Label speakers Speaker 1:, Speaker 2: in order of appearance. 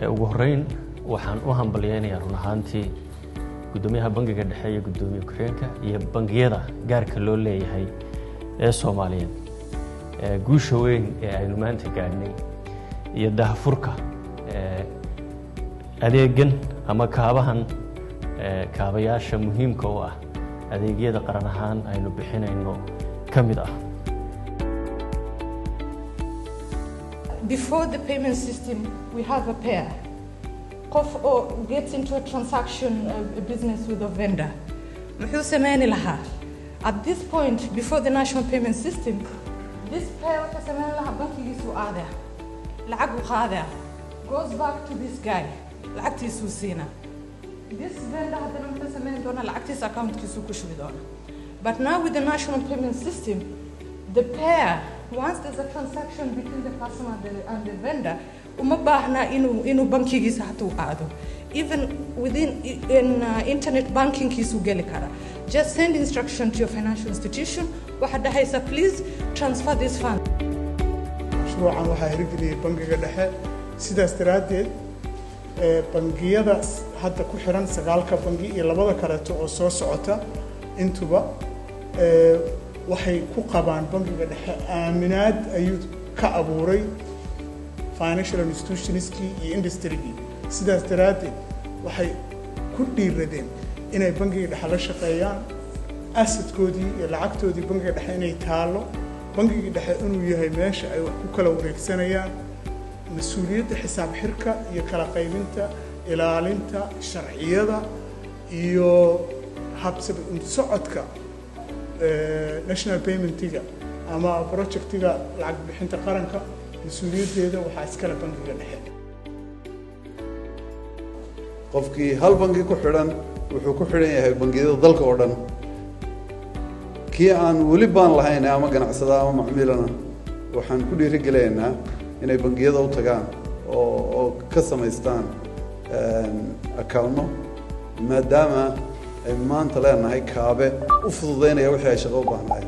Speaker 1: ugu horeyn waxaan u hambalyeynaya run ahaantii gudoomiyaha bangiga dhexe iyo gudoomiye ku-xigeenka iyo bangiyada gaarka loo leeyahay ee Soomaaliyeed guusha weyn ee aynu maanta gaadhnay iyo daahfurka adeegan ama kaabahan kaabayaasha muhiimka u ah adeegyada qaran ahaan aynu bixinayno kamid ah.
Speaker 2: Before the payment system, we have a pair. Qof gets into a transaction, a business with a vendor. Muxuu sameyn lahaa? At this point, before the national payment system, this pair wuxuu sameyn lahaa bankigiisu aadaa. Lacag u qaadaa. Goes back to this guy. Lacagtiisu siina. This vendor haddana muxuu sameyn doonaa lacagtiisa accountkiisu ku shubi doonaa. But now with the national payment system, the pair, once there's a transaction between the customer and the vendor, uma baahna inuu bankigiisa hatuu aado. Even within internet banking kiisu geli kara. Just send instruction to your financial institution. Waxa dhahaysa please transfer this fund.
Speaker 3: Mashruucan waxaa hirgeliyay bangiga dhexe sidaas daraadeed bangiyada hadda ku xiran 9 bangi iyo 2 kaleeto oo soo socota intuba waxay ku qabaan bangiga dhexe aaminaad ayuu ka abuuray financial institutionskii iyo industrygii sidaas daraadeed waxay ku dhiiradeen inay bangiga dhexe la shaqeeyaan assetkoodii iyo lacagtoodii bangiga dhexe inay taalo bangiga dhexe inuu yahay meesha ay wax ku kala wareegsanayaan mas'uuliyadda xisaab xirka iyo kala qaybinta ilaalinta sharciyada iyo habsab socodka national payment-iga ama project-iga lacag bixinta qaranka mas'uuliyaddeeda waxaa iskala bangiga dhexe.
Speaker 4: qofkii hal bangi ku xidhan wuxuu ku xidhan yahay bangiyada dalka oo dhan kii aan weli baan lahayn ama ganacsada ama macmiilana waxaan ku dhiirigelaynaa inay bangiyada u tagaan oo ka samaystaan account maadaama ay maanta leenahay kaabe u fududeynaya wixii ay shaqo u baahnaayen